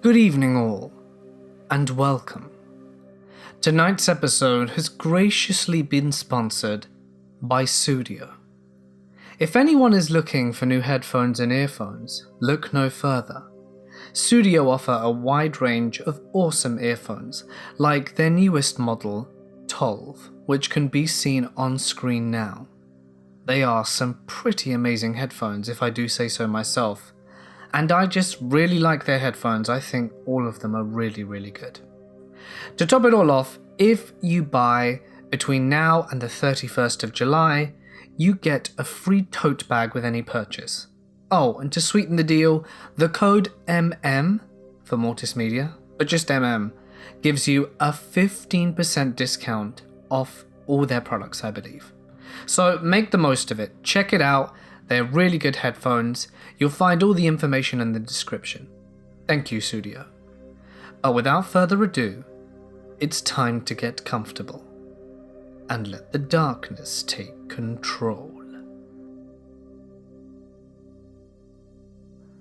Good evening all, and welcome. Tonight's episode has graciously been sponsored by Studio. If anyone is looking for new headphones and earphones, look no further. Studio offer a wide range of awesome earphones, like their newest model, 12, which can be seen on screen now. They are some pretty amazing headphones if I do say so myself. And I just really like their headphones. I think all of them are really good. To top it all off, if you buy between now and the 31st of July, you get a free tote bag with any purchase. Oh, and to sweeten the deal, the code MM for Mortis Media, but just MM, gives you a 15% discount off all their products, I believe. So make the most of it. Check it out. They're really good headphones. You'll find all the information in the description. Thank you, Studio. But without further ado, it's time to get comfortable and let the darkness take control.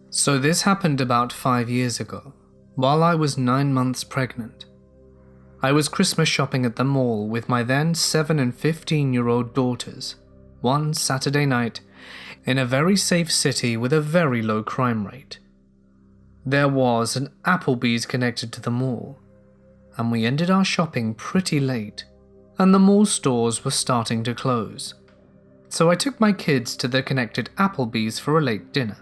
So this happened about 5 years ago, while I was 9 months pregnant. I was Christmas shopping at the mall with my then 7 and 15-year-old daughters, one Saturday night, in a very safe city with a very low crime rate. There was an Applebee's connected to the mall, and we ended our shopping pretty late, and the mall stores were starting to close. So I took my kids to the connected Applebee's for a late dinner.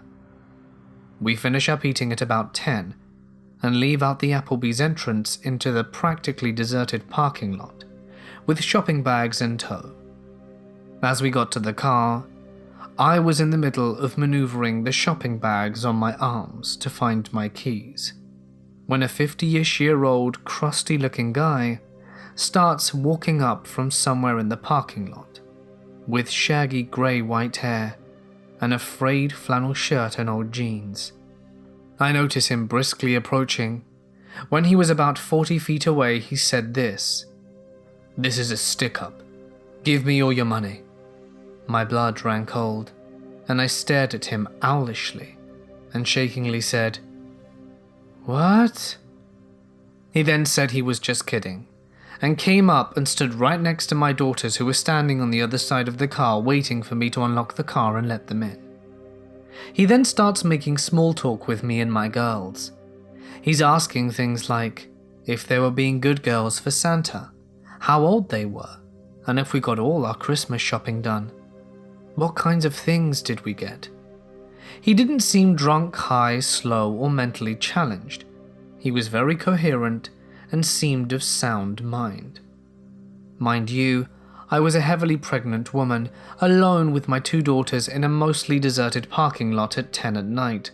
We finish up eating at about 10, and leave out the Applebee's entrance into the practically deserted parking lot, with shopping bags in tow. As we got to the car, I was in the middle of maneuvering the shopping bags on my arms to find my keys, when a 50-ish-year-old crusty-looking guy starts walking up from somewhere in the parking lot, with shaggy grey-white hair and a frayed flannel shirt and old jeans. I notice him briskly approaching. When he was about 40 feet away, he said this: "This is a stick-up. Give me all your money." My blood ran cold, and I stared at him owlishly and shakingly said, "What?" He then said he was just kidding, and came up and stood right next to my daughters, who were standing on the other side of the car waiting for me to unlock the car and let them in. He then starts making small talk with me and my girls. He's asking things like if they were being good girls for Santa, how old they were, and if we got all our Christmas shopping done. What kinds of things did we get? He didn't seem drunk, high, slow, or mentally challenged. He was very coherent and seemed of sound mind. Mind you, I was a heavily pregnant woman, alone with my 2 daughters in a mostly deserted parking lot at 10 at night,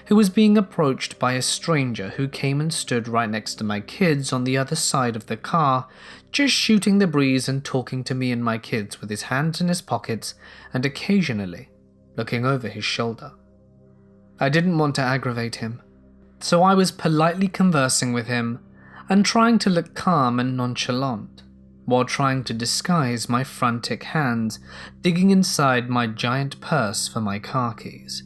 who was being approached by a stranger who came and stood right next to my kids on the other side of the car, just shooting the breeze and talking to me and my kids with his hands in his pockets and occasionally looking over his shoulder. I didn't want to aggravate him, so I was politely conversing with him and trying to look calm and nonchalant, while trying to disguise my frantic hands digging inside my giant purse for my car keys.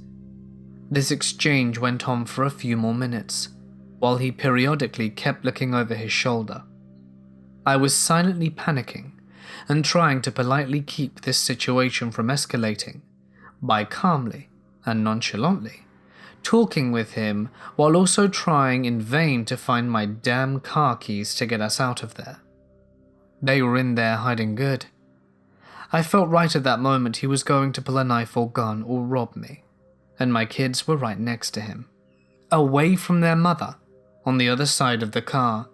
This exchange went on for a few more minutes, while he periodically kept looking over his shoulder. I was silently panicking and trying to politely keep this situation from escalating by calmly and nonchalantly talking with him, while also trying in vain to find my damn car keys to get us out of there. They were in there hiding good. I felt right at that moment he was going to pull a knife or gun or rob me, and my kids were right next to him, away from their mother, on the other side of the car,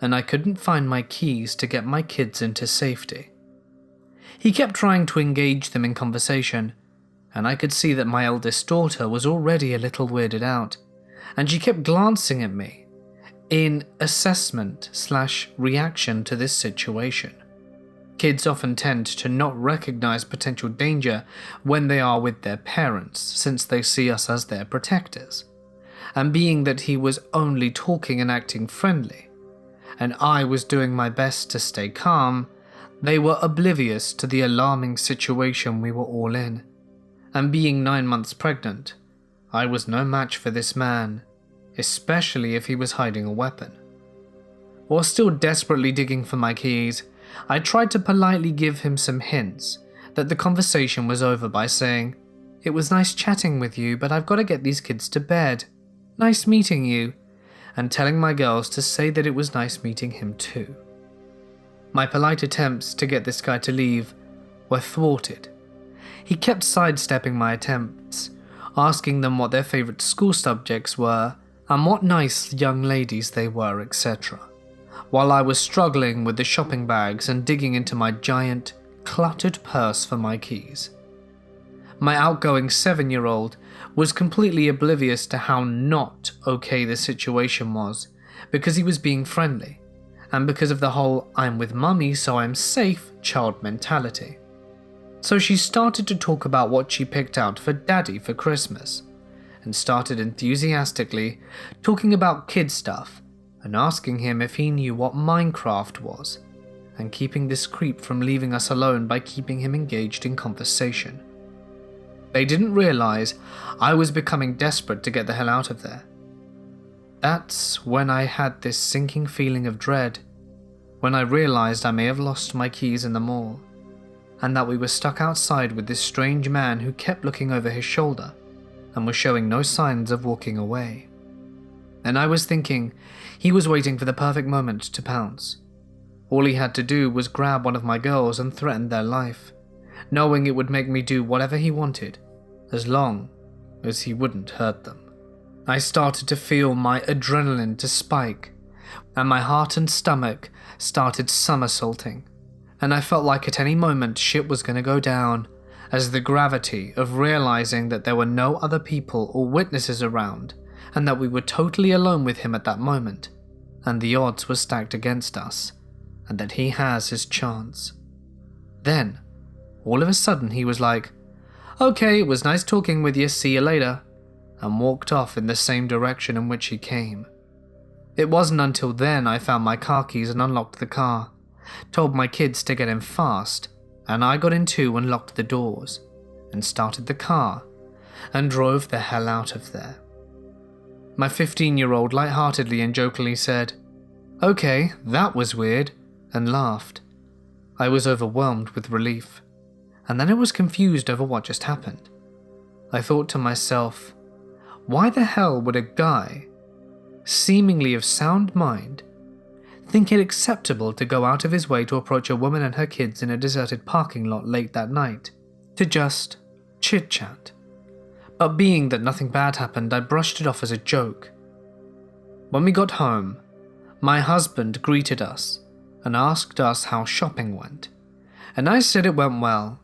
and I couldn't find my keys to get my kids into safety. He kept trying to engage them in conversation, and I could see that my eldest daughter was already a little weirded out, and she kept glancing at me in assessment/reaction to this situation. Kids often tend to not recognize potential danger when they are with their parents, since they see us as their protectors. And being that he was only talking and acting friendly, and I was doing my best to stay calm, they were oblivious to the alarming situation we were all in. And being 9 months pregnant, I was no match for this man, especially if he was hiding a weapon. While still desperately digging for my keys, I tried to politely give him some hints that the conversation was over by saying, "It was nice chatting with you, but I've got to get these kids to bed. Nice meeting you," and telling my girls to say that it was nice meeting him too. My polite attempts to get this guy to leave were thwarted. He kept sidestepping my attempts, asking them what their favourite school subjects were and what nice young ladies they were, etc., while I was struggling with the shopping bags and digging into my giant, cluttered purse for my keys. My outgoing 7-year-old was completely oblivious to how not okay the situation was, because he was being friendly, and because of the whole "I'm with mummy so I'm safe" child mentality. So she started to talk about what she picked out for daddy for Christmas, and started enthusiastically talking about kid stuff and asking him if he knew what Minecraft was, and keeping this creep from leaving us alone by keeping him engaged in conversation. They didn't realize I was becoming desperate to get the hell out of there. That's when I had this sinking feeling of dread, when I realized I may have lost my keys in the mall, and that we were stuck outside with this strange man who kept looking over his shoulder and was showing no signs of walking away. And I was thinking he was waiting for the perfect moment to pounce. All he had to do was grab one of my girls and threaten their life, knowing it would make me do whatever he wanted, as long as he wouldn't hurt them. I started to feel my adrenaline to spike, and my heart and stomach started somersaulting, and I felt like at any moment shit was going to go down, as the gravity of realizing that there were no other people or witnesses around, and that we were totally alone with him at that moment, and the odds were stacked against us, and that he has his chance. Then, all of a sudden he was like, "Okay, it was nice talking with you, see you later," and walked off in the same direction in which he came. It wasn't until then I found my car keys and unlocked the car, told my kids to get in fast, and I got in too and locked the doors, and started the car, and drove the hell out of there. My 15-year-old lightheartedly and jokingly said, "Okay, that was weird," and laughed. I was overwhelmed with relief, and then I was confused over what just happened. I thought to myself, why the hell would a guy, seemingly of sound mind, think it acceptable to go out of his way to approach a woman and her kids in a deserted parking lot late that night, to just chit-chat? But being that nothing bad happened, I brushed it off as a joke. When we got home, my husband greeted us and asked us how shopping went, and I said it went well,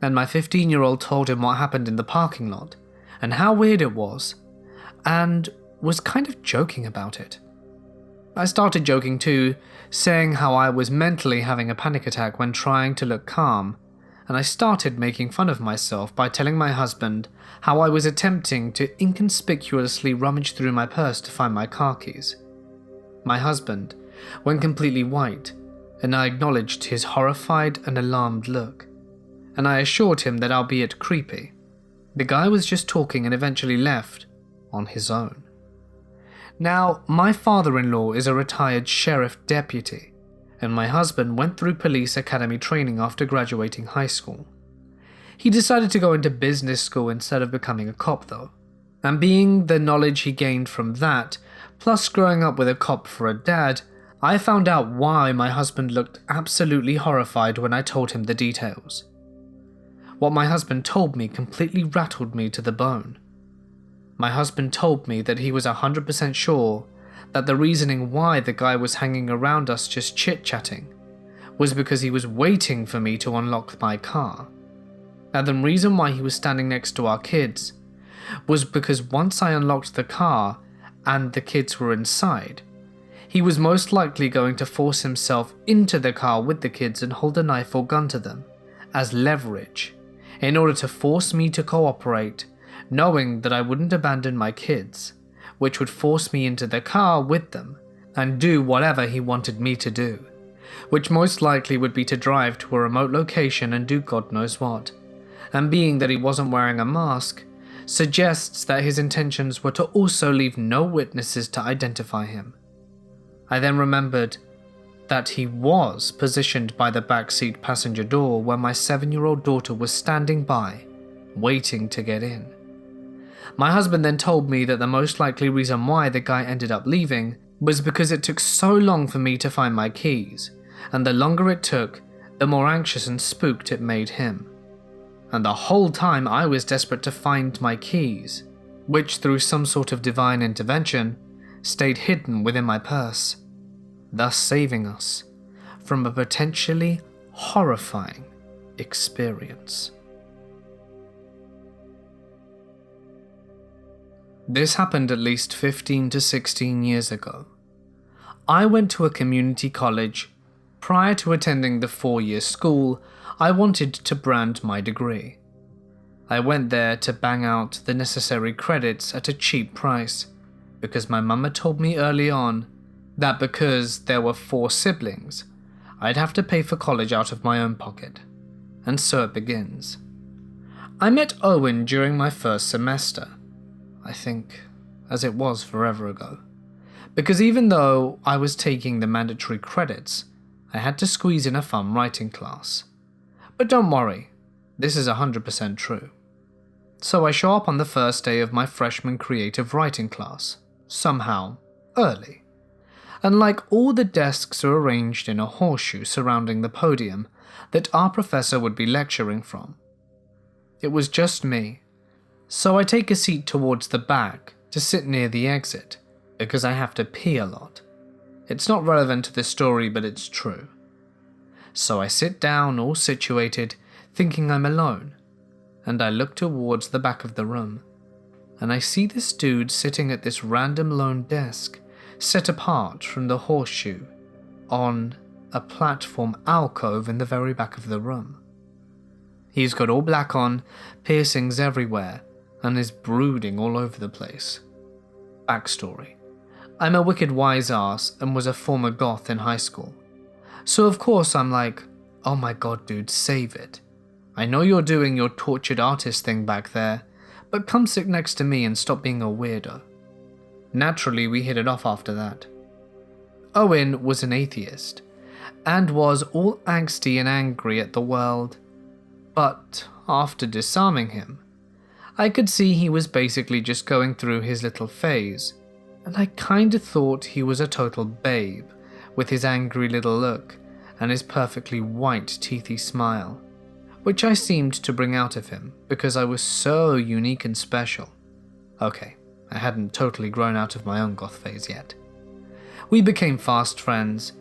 and my 15-year-old told him what happened in the parking lot and how weird it was, and was kind of joking about it. I started joking too, saying how I was mentally having a panic attack when trying to look calm, and I started making fun of myself by telling my husband how I was attempting to inconspicuously rummage through my purse to find my car keys. My husband went completely white, and I acknowledged his horrified and alarmed look, and I assured him that, albeit creepy, the guy was just talking and eventually left on his own. Now, my father-in-law is a retired sheriff deputy, and my husband went through police academy training after graduating high school. He decided to go into business school instead of becoming a cop though, and being the knowledge he gained from that, plus growing up with a cop for a dad, I found out why my husband looked absolutely horrified when I told him the details. What my husband told me completely rattled me to the bone. My husband told me that he was 100% sure that the reasoning why the guy was hanging around us just chit-chatting was because he was waiting for me to unlock my car. And the reason why he was standing next to our kids was because once I unlocked the car and the kids were inside, he was most likely going to force himself into the car with the kids and hold a knife or gun to them as leverage in order to force me to cooperate, knowing that I wouldn't abandon my kids, which would force me into the car with them and do whatever he wanted me to do, which most likely would be to drive to a remote location and do God knows what. And being that he wasn't wearing a mask, suggests that his intentions were to also leave no witnesses to identify him. I then remembered that he was positioned by the backseat passenger door where my 7-year-old daughter was standing by, waiting to get in. My husband then told me that the most likely reason why the guy ended up leaving was because it took so long for me to find my keys, and the longer it took, the more anxious and spooked it made him. And the whole time I was desperate to find my keys, which through some sort of divine intervention, stayed hidden within my purse, thus saving us from a potentially horrifying experience. This happened at least 15 to 16 years ago. I went to a community college. Prior to attending the 4-year school, I wanted to brand my degree. I went there to bang out the necessary credits at a cheap price, because my mama told me early on that because there were 4 siblings, I'd have to pay for college out of my own pocket. And so it begins. I met Owen during my first semester, I think, as it was forever ago, because even though I was taking the mandatory credits, I had to squeeze in a fun writing class. But don't worry, this is 100% true. So I show up on the first day of my freshman creative writing class, somehow, early. And like all the desks are arranged in a horseshoe surrounding the podium that our professor would be lecturing from. It was just me, so I take a seat towards the back to sit near the exit, because I have to pee a lot. It's not relevant to the story, but it's true. So I sit down all situated, thinking I'm alone, and I look towards the back of the room, and I see this dude sitting at this random lone desk, set apart from the horseshoe, on a platform alcove in the very back of the room. He's got all black on, piercings everywhere, and is brooding all over the place. Backstory. I'm a wicked wise ass and was a former goth in high school. So of course I'm like, oh my god dude, save it. I know you're doing your tortured artist thing back there, but come sit next to me and stop being a weirdo. Naturally, we hit it off after that. Owen was an atheist, and was all angsty and angry at the world, but after disarming him, I could see he was basically just going through his little phase, and I kinda thought he was a total babe, with his angry little look and his perfectly white teethy smile, which I seemed to bring out of him because I was so unique and special. Okay, I hadn't totally grown out of my own goth phase yet. We became fast friends,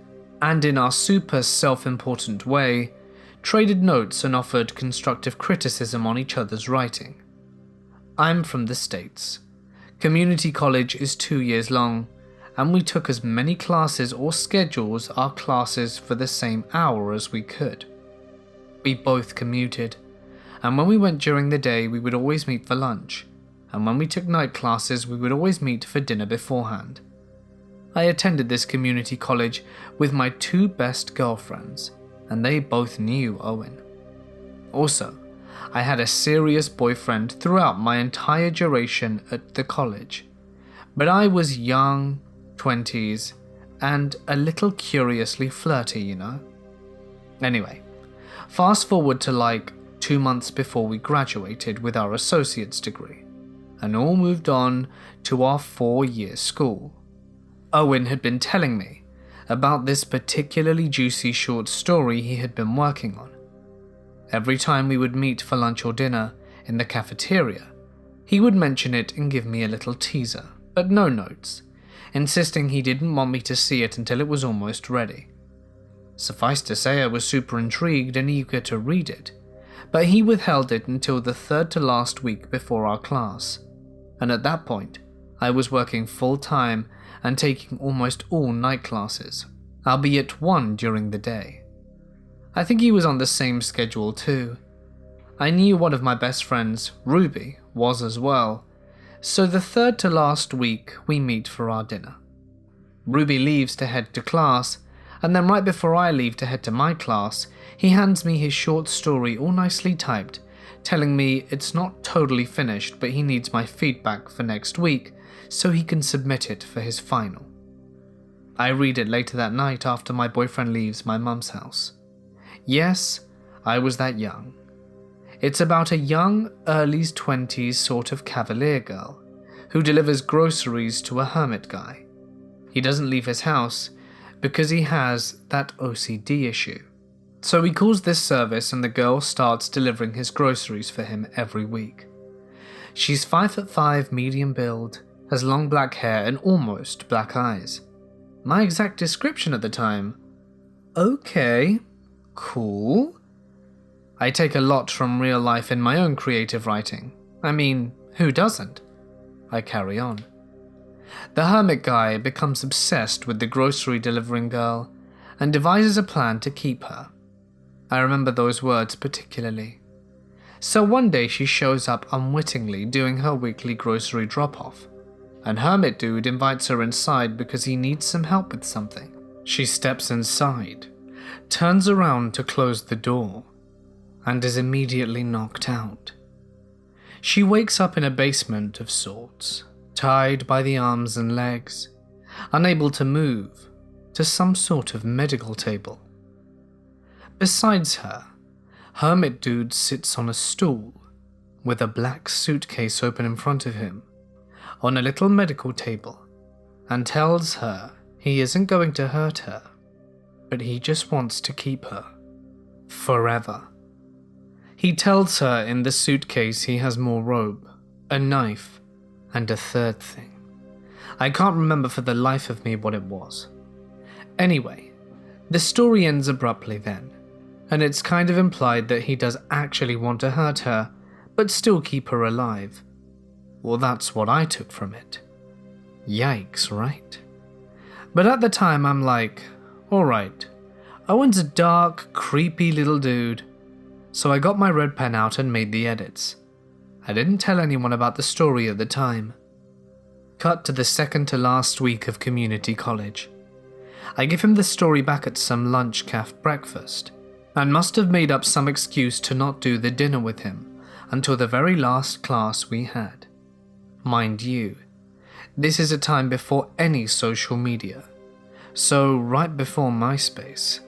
and in our super self-important way, traded notes and offered constructive criticism on each other's writing. I'm from the States. Community college is 2 years long, and we took as many classes or schedules our classes for the same hour as we could. We both commuted, and when we went during the day we would always meet for lunch, and when we took night classes we would always meet for dinner beforehand. I attended this community college with my 2 best girlfriends, and they both knew Owen. Also, I had a serious boyfriend throughout my entire duration at the college, but I was young, 20s, and a little curiously flirty, you know? Anyway, fast forward to like 2 months before we graduated with our associate's degree, and all moved on to our 4-year school. Owen had been telling me about this particularly juicy short story he had been working on. Every time we would meet for lunch or dinner in the cafeteria, he would mention it and give me a little teaser, but no notes, insisting he didn't want me to see it until it was almost ready. Suffice to say I was super intrigued and eager to read it, but he withheld it until the 3rd to last week before our class, and at that point, I was working full-time and taking almost all night classes, albeit one during the day. I think he was on the same schedule too. I knew one of my best friends, Ruby, was as well, so the 3rd to last week we meet for our dinner. Ruby leaves to head to class, and then right before I leave to head to my class, he hands me his short story all nicely typed telling me it's not totally finished but he needs my feedback for next week so he can submit it for his final. I read it later that night after my boyfriend leaves my mum's house. Yes, I was that young. It's about a young, early 20s sort of cavalier girl who delivers groceries to a hermit guy. He doesn't leave his house because he has that OCD issue. So he calls this service and the girl starts delivering his groceries for him every week. She's 5'5", medium build, has long black hair and almost black eyes. My exact description at the time. Okay, cool. I take a lot from real life in my own creative writing. I mean, who doesn't? I carry on. The hermit guy becomes obsessed with the grocery delivering girl and devises a plan to keep her. I remember those words particularly. So one day she shows up unwittingly doing her weekly grocery drop-off, and hermit dude invites her inside because he needs some help with something. She steps inside, turns around to close the door, and is immediately knocked out. She wakes up in a basement of sorts, tied by the arms and legs, unable to move, to some sort of medical table. Besides her, hermit dude sits on a stool, with a black suitcase open in front of him, on a little medical table, and tells her he isn't going to hurt her, but he just wants to keep her. Forever. He tells her in the suitcase he has more rope, a knife, and a third thing. I can't remember for the life of me what it was. Anyway, the story ends abruptly then, and it's kind of implied that he does actually want to hurt her, but still keep her alive. Well, that's what I took from it. Yikes, right? But at the time I'm like, alright, Owen's a dark, creepy little dude. So I got my red pen out and made the edits. I didn't tell anyone about the story at the time. Cut to the second to last week of community college. I give him the story back at some lunch cafe breakfast, and must have made up some excuse to not do the dinner with him until the very last class we had. Mind you, this is a time before any social media, so right before MySpace.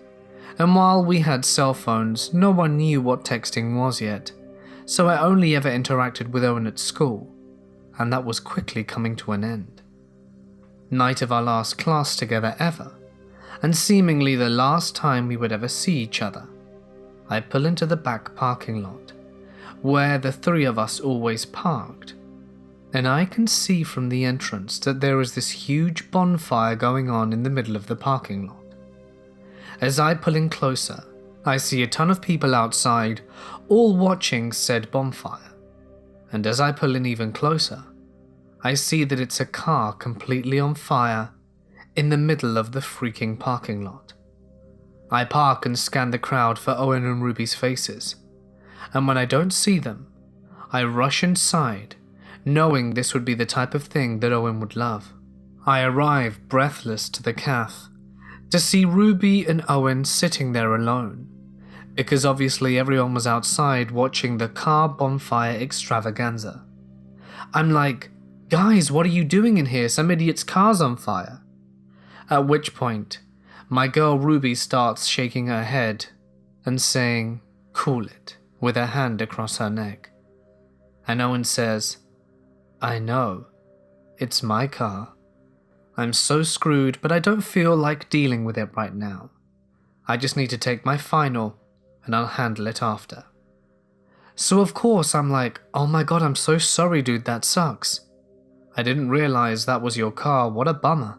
And while we had cell phones, no one knew what texting was yet, so I only ever interacted with Owen at school, and that was quickly coming to an end. Night of our last class together ever, and seemingly the last time we would ever see each other. I pull into the back parking lot, where the three of us always parked, and I can see from the entrance that there is this huge bonfire going on in the middle of the parking lot. As I pull in closer, I see a ton of people outside, all watching said bonfire, and as I pull in even closer, I see that it's a car completely on fire in the middle of the freaking parking lot. I park and scan the crowd for Owen and Ruby's faces, and when I don't see them, I rush inside, knowing this would be the type of thing that Owen would love. I arrive breathless to the cafe, to see Ruby and Owen sitting there alone, because obviously everyone was outside watching the car bonfire extravaganza. I'm like, guys, what are you doing in here? Some idiot's car's on fire. At which point, my girl Ruby starts shaking her head and saying, cool it, with her hand across her neck. And Owen says, I know, it's my car. I'm so screwed, but I don't feel like dealing with it right now. I just need to take my final, and I'll handle it after. So of course I'm like, oh my god, I'm so sorry dude, that sucks. I didn't realize that was your car, what a bummer.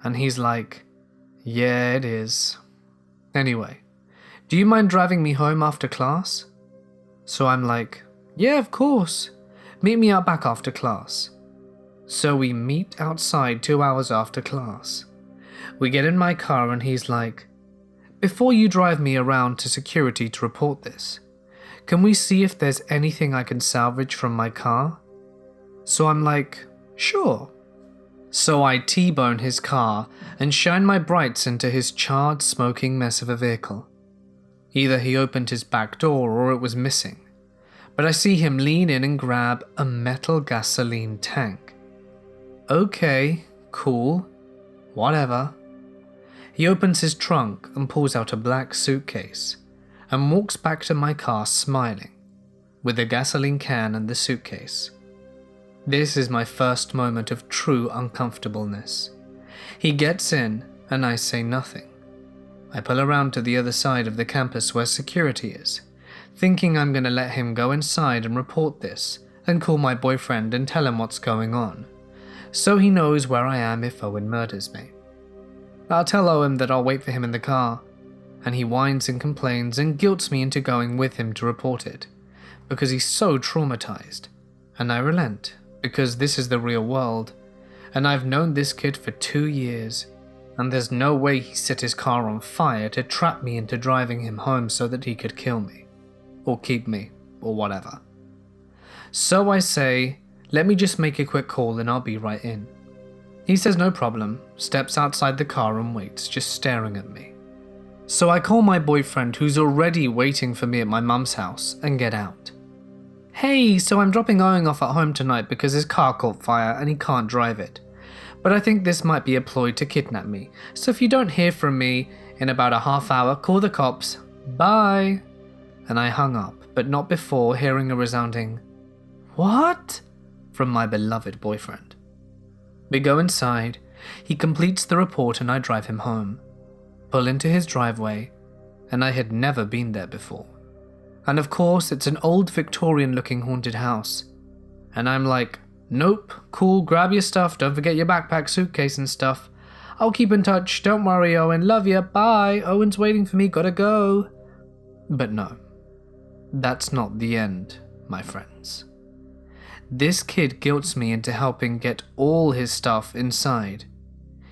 And he's like, yeah, it is. Anyway, do you mind driving me home after class? So I'm like, yeah, of course. Meet me out back after class. So we meet outside 2 hours after class. We get in my car and he's like, before you drive me around to security to report this, can we see if there's anything I can salvage from my car? So I'm like, sure. So I T-bone his car and shine my brights into his charred, smoking mess of a vehicle. Either he opened his back door or it was missing, but I see him lean in and grab a metal gasoline tank. Okay, cool, whatever. He opens his trunk and pulls out a black suitcase and walks back to my car smiling, with the gasoline can and the suitcase. This is my first moment of true uncomfortableness. He gets in and I say nothing. I pull around to the other side of the campus where security is, thinking I'm going to let him go inside and report this and call my boyfriend and tell him what's going on, so he knows where I am if Owen murders me. I'll tell Owen that I'll wait for him in the car, and he whines and complains and guilts me into going with him to report it, because he's so traumatized, and I relent, because this is the real world, and I've known this kid for 2 years, and there's no way he set his car on fire to trap me into driving him home so that he could kill me, or keep me, or whatever. So I say, let me just make a quick call and I'll be right in. He says no problem, steps outside the car and waits, just staring at me. So I call my boyfriend, who's already waiting for me at my mum's house, and get out. Hey, so I'm dropping Owen off at home tonight because his car caught fire and he can't drive it. But I think this might be a ploy to kidnap me, so if you don't hear from me in about a half hour, call the cops. Bye. And I hung up, but not before hearing a resounding, "What?" from my beloved boyfriend. We go inside, he completes the report and I drive him home. Pull into his driveway, and I had never been there before. And of course, it's an old Victorian-looking haunted house. And I'm like, nope, cool, grab your stuff, don't forget your backpack, suitcase and stuff. I'll keep in touch, don't worry Owen, love ya, bye, Owen's waiting for me, gotta go. But no, that's not the end, my friends. This kid guilts me into helping get all his stuff inside.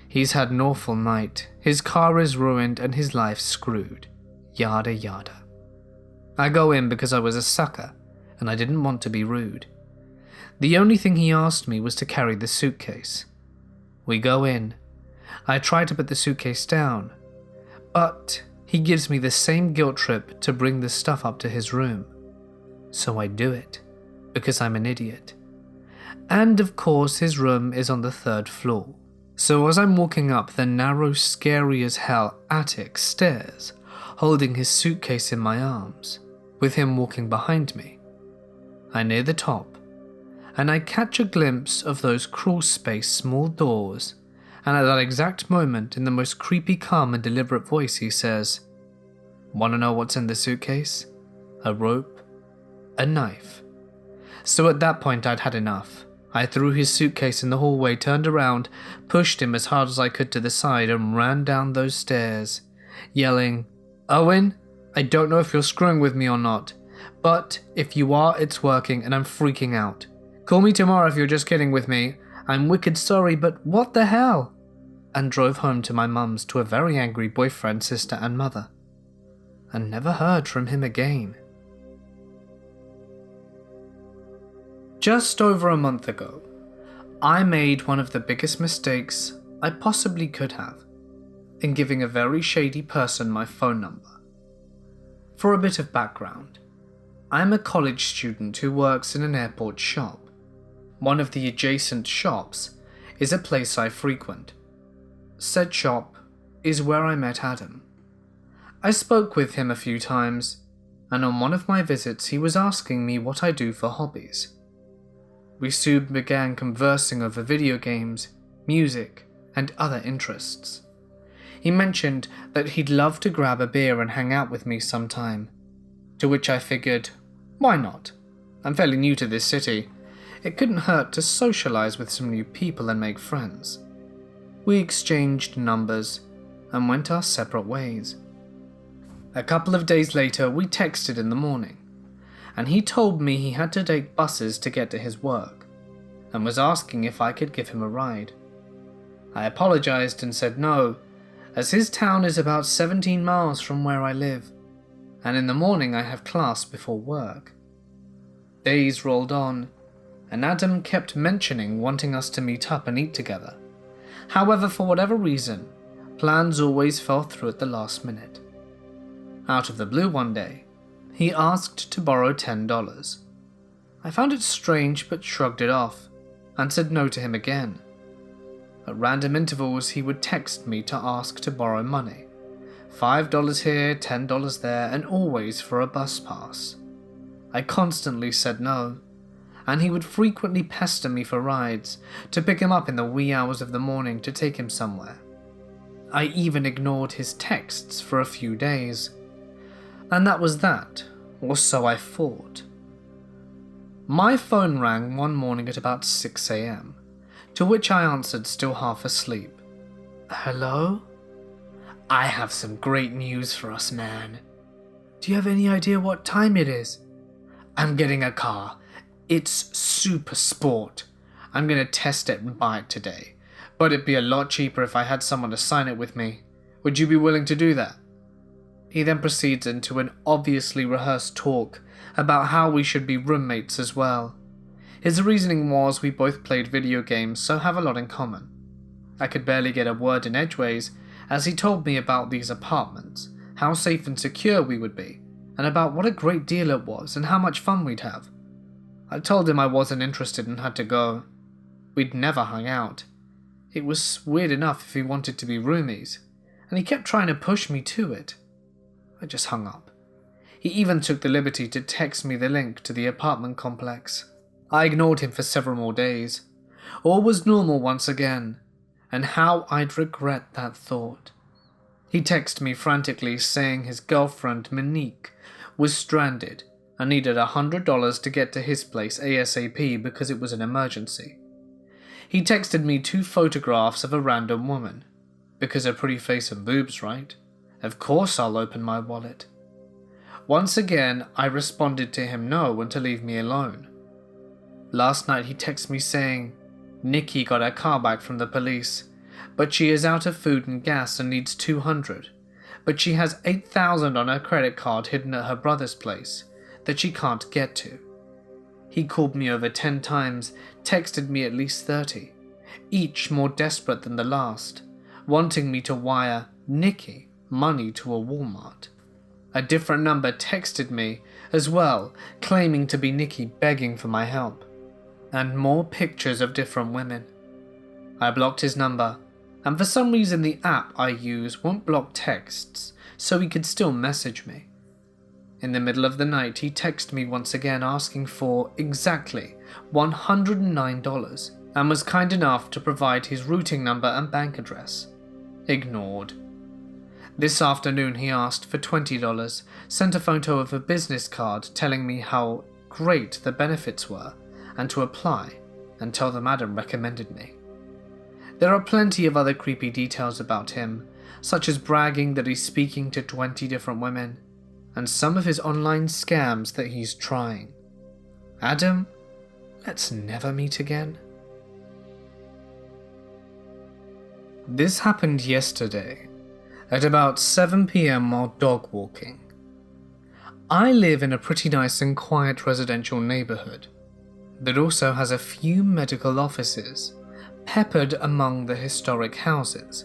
He's had an awful night, his car is ruined and his life screwed. Yada yada. I go in because I was a sucker and I didn't want to be rude. The only thing he asked me was to carry the suitcase. We go in. I try to put the suitcase down, but he gives me the same guilt trip to bring the stuff up to his room. So I do it, because I'm an idiot. And of course his room is on the 3rd floor. So as I'm walking up the narrow, scary as hell attic stairs, holding his suitcase in my arms, with him walking behind me, I near the top, and I catch a glimpse of those crawl space small doors, and at that exact moment, in the most creepy, calm and deliberate voice, he says, "Wanna know what's in the suitcase? A rope, a knife." So at that point I'd had enough. I threw his suitcase in the hallway, turned around, pushed him as hard as I could to the side and ran down those stairs, yelling, "Owen, I don't know if you're screwing with me or not, but if you are, it's working and I'm freaking out. Call me tomorrow if you're just kidding with me. I'm wicked sorry, but what the hell?" And drove home to my mum's to a very angry boyfriend, sister and mother. And never heard from him again. Just over a month ago, I made one of the biggest mistakes I possibly could have in giving a very shady person my phone number. For a bit of background, I'm a college student who works in an airport shop. One of the adjacent shops is a place I frequent. Said shop is where I met Adam. I spoke with him a few times, and on one of my visits he was asking me what I do for hobbies. We soon began conversing over video games, music, and other interests. He mentioned that he'd love to grab a beer and hang out with me sometime, to which I figured, why not? I'm fairly new to this city. It couldn't hurt to socialize with some new people and make friends. We exchanged numbers and went our separate ways. A couple of days later, we texted in the morning, and he told me he had to take buses to get to his work, and was asking if I could give him a ride. I apologized and said no, as his town is about 17 miles from where I live, and in the morning I have class before work. Days rolled on, and Adam kept mentioning wanting us to meet up and eat together. However, for whatever reason, plans always fell through at the last minute. Out of the blue one day, he asked to borrow $10, I found it strange but shrugged it off and said no to him again. At random intervals he would text me to ask to borrow money. $5 here, $10 there, and always for a bus pass. I constantly said no, and he would frequently pester me for rides, to pick him up in the wee hours of the morning to take him somewhere. I even ignored his texts for a few days. And that was that, or so I thought. My phone rang one morning at about 6 a.m, to which I answered still half asleep. "Hello? I have some great news for us, man. Do you have any idea what time it is? I'm getting a car. It's super sport. I'm gonna test it and buy it today, but it'd be a lot cheaper if I had someone to sign it with me. Would you be willing to do that?" He then proceeds into an obviously rehearsed talk about how we should be roommates as well. His reasoning was we both played video games, so have a lot in common. I could barely get a word in edgeways as he told me about these apartments, how safe and secure we would be, and about what a great deal it was and how much fun we'd have. I told him I wasn't interested and had to go. We'd never hung out. It was weird enough if he wanted to be roomies, and he kept trying to push me to it. I just hung up. He even took the liberty to text me the link to the apartment complex. I ignored him for several more days. All was normal once again, and how I'd regret that thought. He texted me frantically saying his girlfriend, Monique, was stranded and needed $100 to get to his place ASAP because it was an emergency. He texted me 2 photographs of a random woman, because her pretty face and boobs, right? Of course I'll open my wallet. Once again, I responded to him no and to leave me alone. Last night he texted me saying, Nikki got her car back from the police, but she is out of food and gas and needs $200, but she has $8,000 on her credit card hidden at her brother's place that she can't get to. He called me over 10 times, texted me at least 30, each more desperate than the last, wanting me to wire Nikki money to a Walmart. A different number texted me as well, claiming to be Nikki begging for my help, and more pictures of different women. I blocked his number, and for some reason the app I use won't block texts, so he could still message me. In the middle of the night he texted me once again asking for exactly $109 and was kind enough to provide his routing number and bank address. Ignored. This afternoon he asked for $20, sent a photo of a business card telling me how great the benefits were and to apply and tell them Adam recommended me. There are plenty of other creepy details about him, such as bragging that he's speaking to 20 different women, and some of his online scams that he's trying. Adam, let's never meet again. This happened yesterday, at about 7 p.m. while dog walking. I live in a pretty nice and quiet residential neighborhood that also has a few medical offices peppered among the historic houses,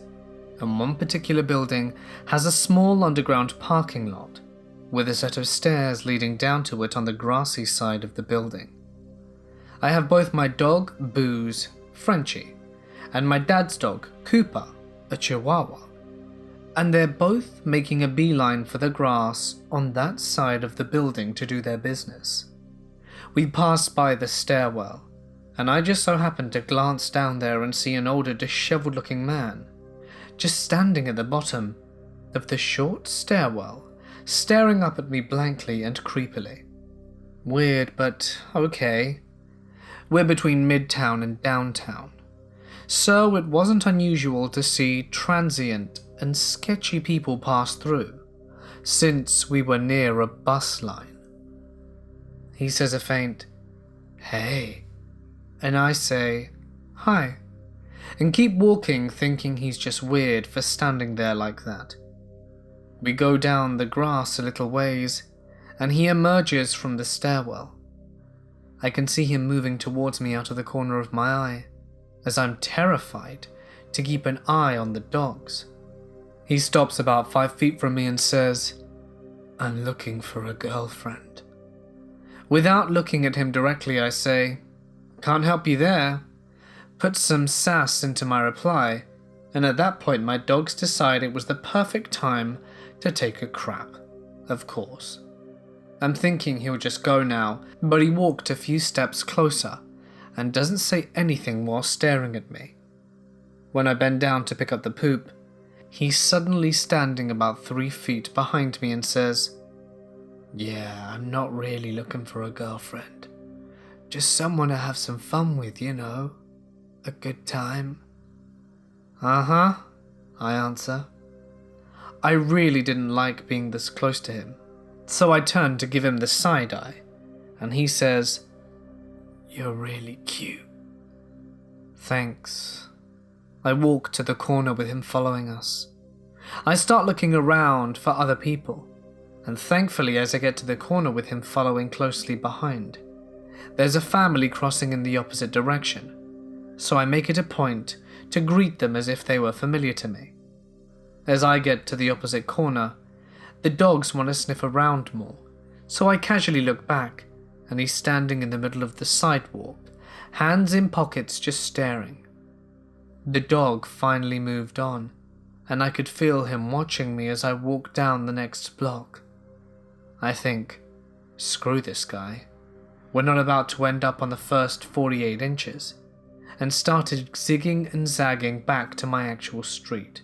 and one particular building has a small underground parking lot with a set of stairs leading down to it on the grassy side of the building. I have both my dog, Booze, Frenchie, and my dad's dog, Cooper, a Chihuahua, and they're both making a beeline for the grass on that side of the building to do their business. We pass by the stairwell, and I just so happen to glance down there and see an older, disheveled-looking man just standing at the bottom of the short stairwell, staring up at me blankly and creepily. Weird, but okay. We're between Midtown and Downtown, so it wasn't unusual to see transient and sketchy people pass through, since we were near a bus line. He says a faint, "Hey," and I say, "Hi," and keep walking thinking he's just weird for standing there like that. We go down the grass a little ways, and he emerges from the stairwell. I can see him moving towards me out of the corner of my eye, as I'm terrified to keep an eye on the dogs. He stops about 5 feet from me and says, "I'm looking for a girlfriend." Without looking at him directly, I say, "Can't help you there." Put some sass into my reply, and at that point my dogs decide it was the perfect time to take a crap, of course. I'm thinking he'll just go now, but he walked a few steps closer and doesn't say anything while staring at me. When I bend down to pick up the poop, he's suddenly standing about 3 feet behind me and says, "Yeah, I'm not really looking for a girlfriend. Just someone to have some fun with, you know. A good time." "Uh-huh," I answer. I really didn't like being this close to him, so I turn to give him the side eye, and he says, "You're really cute." Thanks. I walk to the corner with him following us. I start looking around for other people, and thankfully as I get to the corner with him following closely behind, there's a family crossing in the opposite direction, so I make it a point to greet them as if they were familiar to me. As I get to the opposite corner, the dogs want to sniff around more, so I casually look back, and he's standing in the middle of the sidewalk, hands in pockets just staring. The dog finally moved on, and I could feel him watching me as I walked down the next block. I think, screw this guy. We're not about to end up on the first 48 inches, and started zigging and zagging back to my actual street,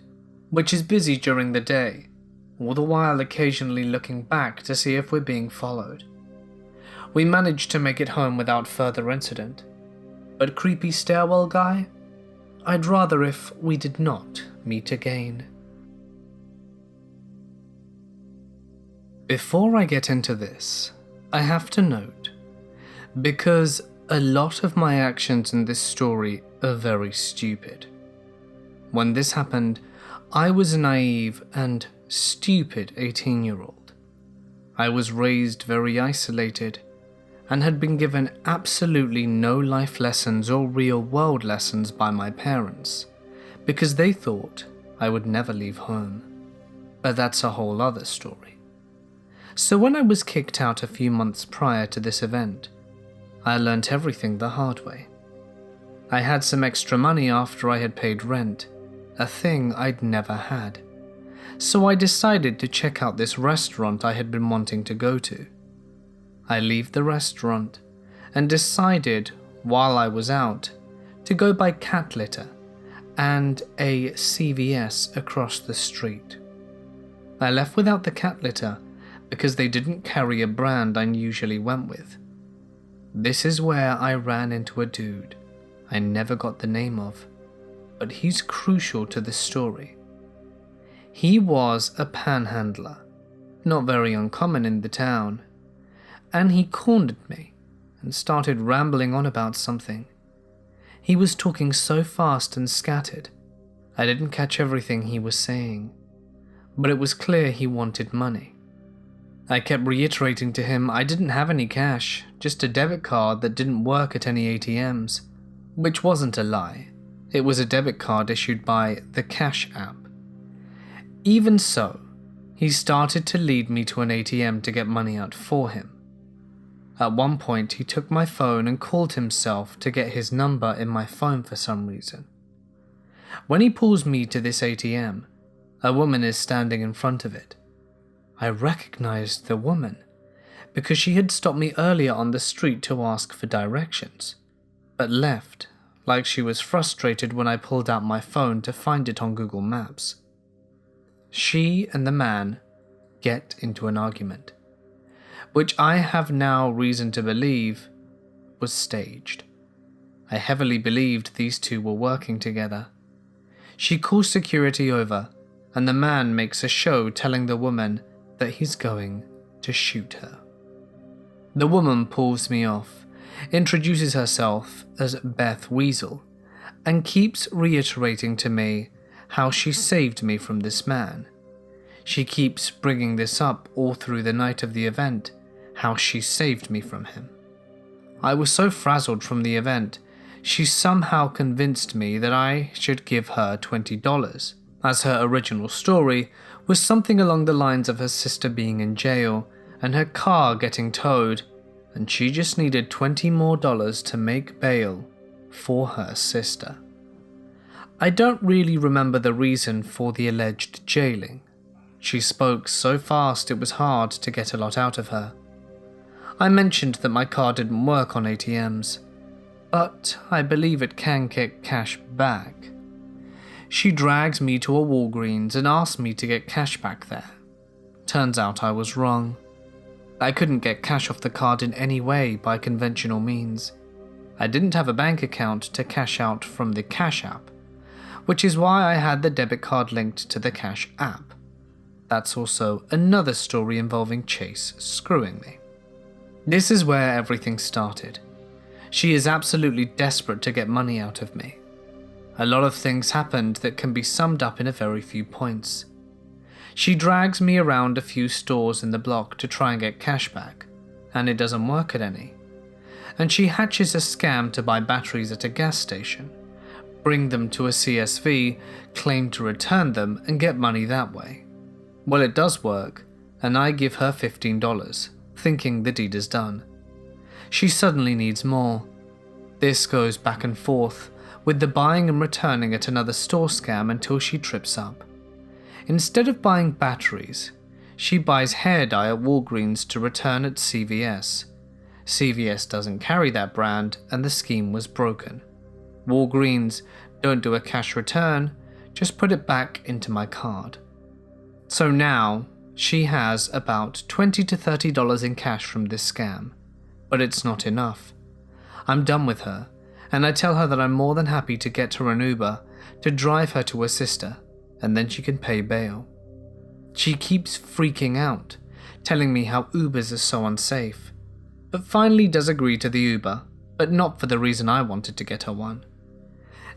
which is busy during the day, all the while occasionally looking back to see if we're being followed. We managed to make it home without further incident, but creepy stairwell guy? I'd rather if we did not meet again. Before I get into this, I have to note, because a lot of my actions in this story are very stupid. When this happened, I was a naive and stupid 18-year-old. I was raised very isolated and had been given absolutely no life lessons or real-world lessons by my parents, because they thought I would never leave home. But that's a whole other story. So when I was kicked out a few months prior to this event, I learnt everything the hard way. I had some extra money after I had paid rent, a thing I'd never had. So I decided to check out this restaurant I had been wanting to go to. I leave the restaurant and decided, while I was out, to go buy cat litter and a CVS across the street. I left without the cat litter because they didn't carry a brand I usually went with. This is where I ran into a dude I never got the name of, but he's crucial to the story. He was a panhandler, not very uncommon in the town, and he cornered me and started rambling on about something. He was talking so fast and scattered, I didn't catch everything he was saying, but it was clear he wanted money. I kept reiterating to him I didn't have any cash, just a debit card that didn't work at any ATMs, which wasn't a lie. It was a debit card issued by the Cash app. Even so, he started to lead me to an ATM to get money out for him. At one point, he took my phone and called himself to get his number in my phone for some reason. When he pulls me to this ATM, a woman is standing in front of it. I recognized the woman because she had stopped me earlier on the street to ask for directions, but left like she was frustrated when I pulled out my phone to find it on Google Maps. She and the man get into an argument, which I have now reason to believe was staged. I heavily believed these two were working together. She calls security over, and the man makes a show telling the woman that he's going to shoot her. The woman pulls me off, introduces herself as Beth Weasel, and keeps reiterating to me how she saved me from this man. She keeps bringing this up all through the night of the event, how she saved me from him. I was so frazzled from the event, she somehow convinced me that I should give her $20, as her original story was something along the lines of her sister being in jail and her car getting towed, and she just needed $20 more to make bail for her sister. I don't really remember the reason for the alleged jailing. She spoke so fast it was hard to get a lot out of her. I mentioned that my card didn't work on ATMs, but I believe it can get cash back. She dragged me to a Walgreens and asked me to get cash back there. Turns out I was wrong. I couldn't get cash off the card in any way by conventional means. I didn't have a bank account to cash out from the Cash app, which is why I had the debit card linked to the Cash app. That's also another story involving Chase screwing me. This is where everything started. She is absolutely desperate to get money out of me. A lot of things happened that can be summed up in a very few points. She drags me around a few stores in the block to try and get cash back, and it doesn't work at any. And she hatches a scam to buy batteries at a gas station, bring them to a CSV, claim to return them, and get money that way. Well, it does work, and I give her $15, thinking the deed is done. She suddenly needs more. This goes back and forth, with the buying and returning at another store scam until she trips up. Instead of buying batteries, she buys hair dye at Walgreens to return at CVS. CVS doesn't carry that brand and the scheme was broken. Walgreens don't do a cash return, just put it back into my card. So now, she has about $20 to $30 in cash from this scam, but it's not enough. I'm done with her, and I tell her that I'm more than happy to get her an Uber to drive her to her sister, and then she can pay bail. She keeps freaking out, telling me how Ubers are so unsafe, but finally does agree to the Uber, but not for the reason I wanted to get her one.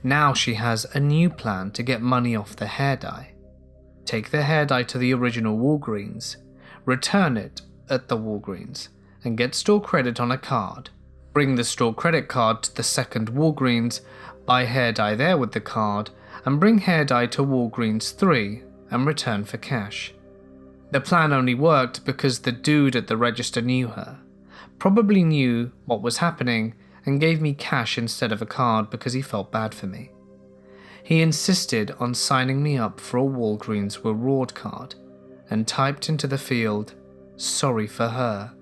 Now she has a new plan to get money off the hair dye. Take the hair dye to the original Walgreens, return it at the Walgreens, and get store credit on a card. Bring the store credit card to the second Walgreens, buy hair dye there with the card, and bring hair dye to Walgreens 3 and return for cash. The plan only worked because the dude at the register knew her, probably knew what was happening, and gave me cash instead of a card because he felt bad for me. He insisted on signing me up for a Walgreens reward card and typed into the field, "Sorry for her."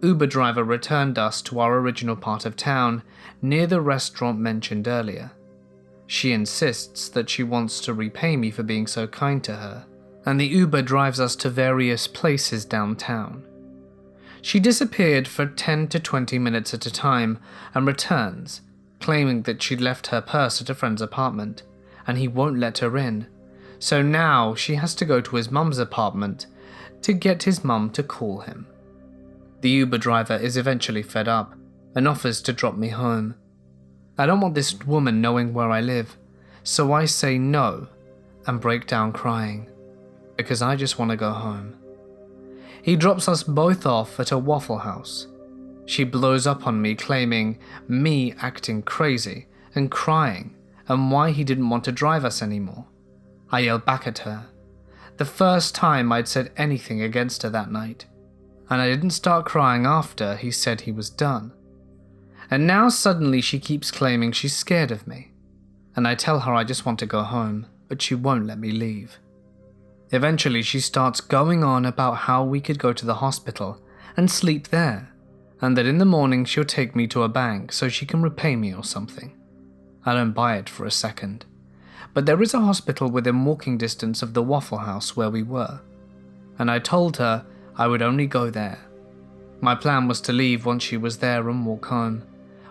Uber driver returned us to our original part of town near the restaurant mentioned earlier. She insists that she wants to repay me for being so kind to her, and the Uber drives us to various places downtown. She disappeared for 10 to 20 minutes at a time and returns, claiming that she'd left her purse at a friend's apartment, and he won't let her in, so now she has to go to his mum's apartment to get his mum to call him. The Uber driver is eventually fed up and offers to drop me home. I don't want this woman knowing where I live, so I say no and break down crying, because I just want to go home. He drops us both off at a Waffle House. She blows up on me, claiming me acting crazy and crying and why he didn't want to drive us anymore. I yell back at her. The first time I'd said anything against her that night, and I didn't start crying after he said he was done. And now suddenly she keeps claiming she's scared of me, and I tell her I just want to go home, but she won't let me leave. Eventually she starts going on about how we could go to the hospital and sleep there, and that in the morning she'll take me to a bank so she can repay me or something. I don't buy it for a second, but there is a hospital within walking distance of the Waffle House where we were, and I told her I would only go there. My plan was to leave once she was there and walk home,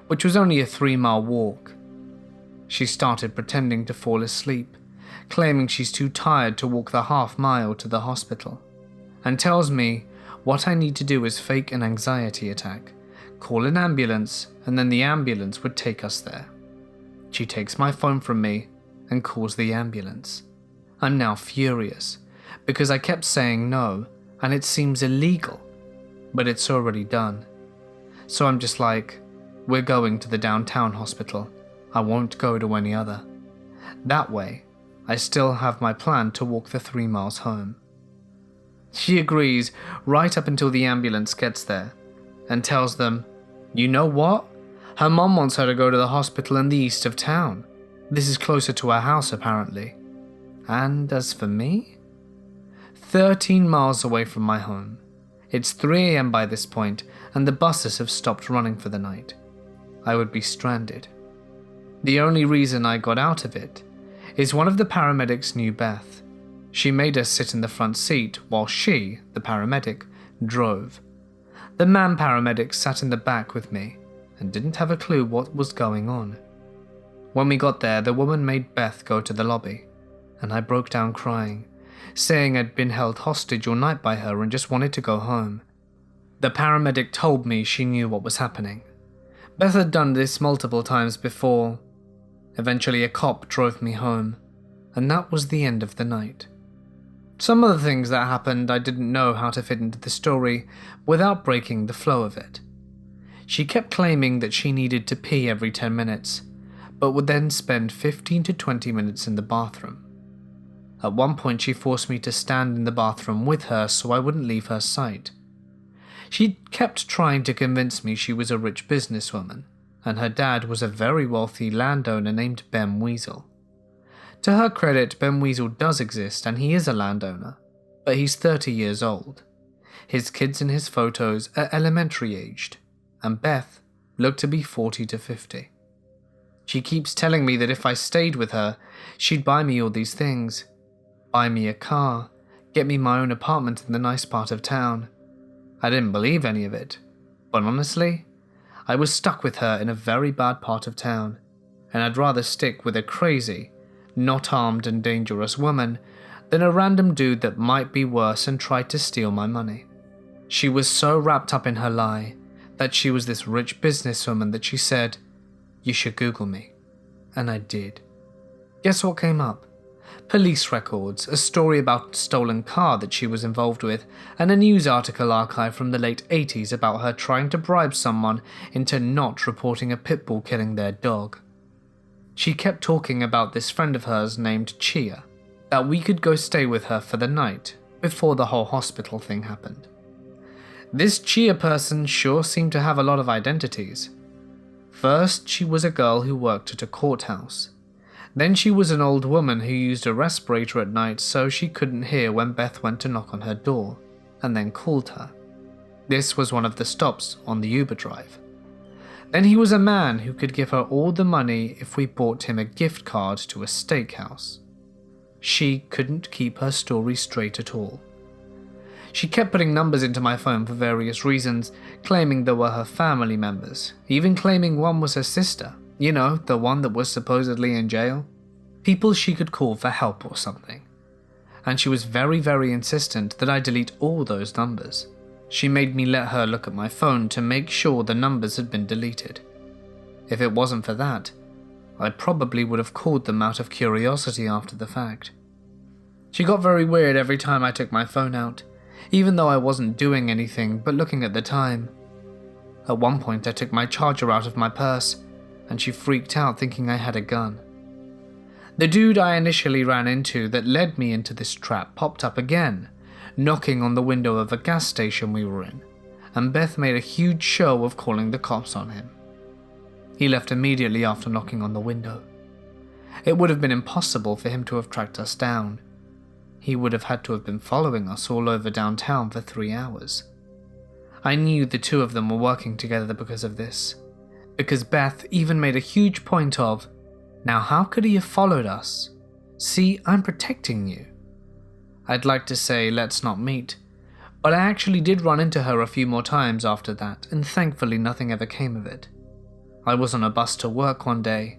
which was only a 3-mile walk. She started pretending to fall asleep, claiming she's too tired to walk the half-mile to the hospital, and tells me what I need to do is fake an anxiety attack, call an ambulance, and then the ambulance would take us there. She takes my phone from me and calls the ambulance. I'm now furious, because I kept saying no, and it seems illegal, but it's already done. So I'm just like, we're going to the downtown hospital. I won't go to any other. That way, I still have my plan to walk the 3 miles home. She agrees right up until the ambulance gets there, and tells them, "You know what? Her mom wants her to go to the hospital in the east of town. This is closer to her house apparently. And as for me? 13 miles away from my home. It's 3 a.m. by this point, and the buses have stopped running for the night. I would be stranded. The only reason I got out of it is one of the paramedics knew Beth. She made her sit in the front seat while she, the paramedic, drove. The man paramedic sat in the back with me and didn't have a clue what was going on. When we got there, the woman made Beth go to the lobby, and I broke down crying, saying I'd been held hostage all night by her and just wanted to go home. The paramedic told me she knew what was happening. Beth had done this multiple times before. Eventually a cop drove me home, and that was the end of the night. Some of the things that happened I didn't know how to fit into the story without breaking the flow of it. She kept claiming that she needed to pee every 10 minutes, but would then spend 15 to 20 minutes in the bathroom. At one point she forced me to stand in the bathroom with her so I wouldn't leave her sight. She kept trying to convince me she was a rich businesswoman, and her dad was a very wealthy landowner named Ben Weasel. To her credit, Ben Weasel does exist and he is a landowner, but he's 30 years old. His kids in his photos are elementary aged, and Beth looked to be 40 to 50. She keeps telling me that if I stayed with her, she'd buy me all these things. Buy me a car, get me my own apartment in the nice part of town. I didn't believe any of it, but honestly, I was stuck with her in a very bad part of town, and I'd rather stick with a crazy, not armed and dangerous woman than a random dude that might be worse and tried to steal my money. She was so wrapped up in her lie that she was this rich businesswoman that she said, "You should Google me." And I did. Guess what came up? Police records, a story about a stolen car that she was involved with, and a news article archive from the late 80s about her trying to bribe someone into not reporting a pit bull killing their dog. She kept talking about this friend of hers named Chia, that we could go stay with her for the night before the whole hospital thing happened. This Chia person sure seemed to have a lot of identities. First, she was a girl who worked at a courthouse. Then she was an old woman who used a respirator at night so she couldn't hear when Beth went to knock on her door, and then called her. This was one of the stops on the Uber drive. Then he was a man who could give her all the money if we bought him a gift card to a steakhouse. She couldn't keep her story straight at all. She kept putting numbers into my phone for various reasons, claiming they were her family members, even claiming one was her sister, you know, the one that was supposedly in jail. People she could call for help or something. And she was very, very insistent that I delete all those numbers. She made me let her look at my phone to make sure the numbers had been deleted. If it wasn't for that, I probably would have called them out of curiosity after the fact. She got very weird every time I took my phone out, even though I wasn't doing anything but looking at the time. At one point I took my charger out of my purse, and she freaked out thinking I had a gun. The dude I initially ran into that led me into this trap popped up again, knocking on the window of a gas station we were in, and Beth made a huge show of calling the cops on him. He left immediately after knocking on the window. It would have been impossible for him to have tracked us down. He would have had to have been following us all over downtown for 3 hours. I knew the two of them were working together because of this, because Beth even made a huge point of, "Now how could he have followed us? See, I'm protecting you." I'd like to say let's not meet, but I actually did run into her a few more times after that, and thankfully nothing ever came of it. I was on a bus to work one day,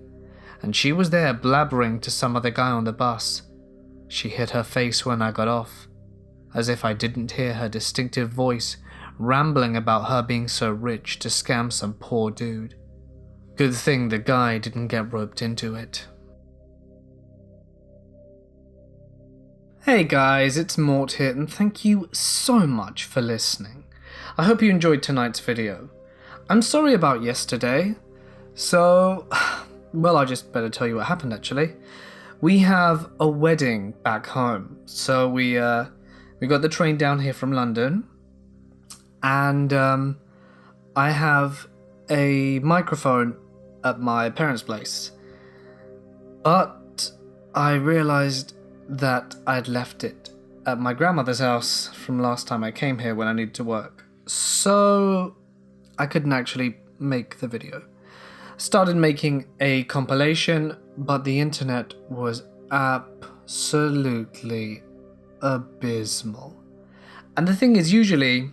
and she was there blabbering to some other guy on the bus. She hid her face when I got off, as if I didn't hear her distinctive voice rambling about her being so rich to scam some poor dude. Good thing the guy didn't get roped into it. Hey guys, it's Mort here, and thank you so much for listening. I hope you enjoyed tonight's video. I'm sorry about yesterday. So, well, I just better tell you what happened actually. We have a wedding back home. So we got the train down here from London, and I have a microphone at my parents' place, but I realized that I'd left it at my grandmother's house from last time I came here when I needed to work, so I couldn't actually make the video. Started making a compilation, but the internet was absolutely abysmal. And the thing is, usually,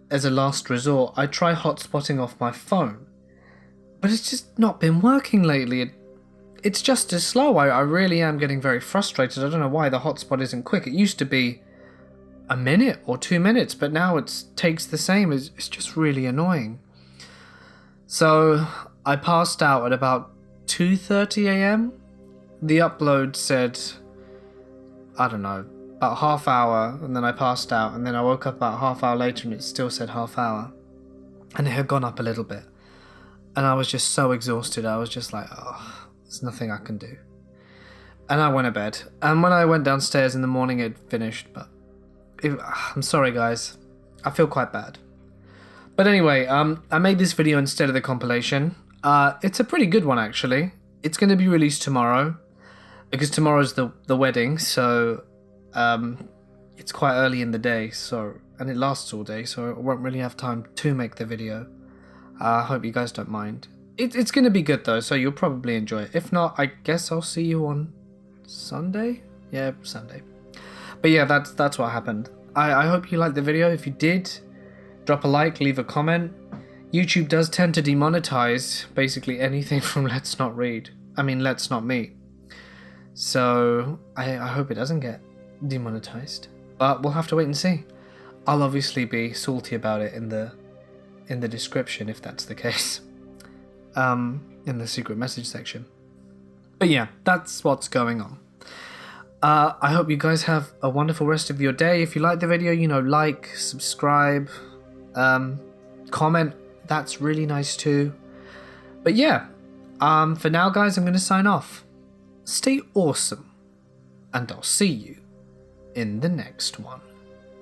as a last resort, I try hotspotting off my phone, but it's just not been working lately. It's just as slow. I really am getting very frustrated. I don't know why the hotspot isn't quick. It used to be a minute or 2 minutes, but now it takes the same. It's just really annoying. So I passed out at about 2:30 a.m. The upload said, I don't know, about half hour, and then I passed out, and then I woke up about half hour later and it still said half hour. And it had gone up a little bit. And I was just so exhausted. I was just like, oh, there's nothing I can do. And I went to bed. And when I went downstairs in the morning, it finished. But I'm sorry, guys. I feel quite bad. But anyway, I made this video instead of the compilation. It's a pretty good one, actually. It's going to be released tomorrow, because tomorrow's the wedding, so it's quite early in the day, and it lasts all day, so I won't really have time to make the video. I hope you guys don't mind. It's going to be good, though, so you'll probably enjoy it. If not, I guess I'll see you on Sunday? Yeah, Sunday. But yeah, that's what happened. I hope you liked the video. If you did, drop a like, leave a comment. YouTube does tend to demonetize basically anything from Let's Not Read. I mean, Let's Not Meet. So I hope it doesn't get demonetized. But we'll have to wait and see. I'll obviously be salty about it in the description if that's the case. In the secret message section. But yeah, that's what's going on. I hope you guys have a wonderful rest of your day. If you like the video, like, subscribe, comment. That's really nice too. But yeah, for now, guys, I'm going to sign off. Stay awesome, and I'll see you in the next one.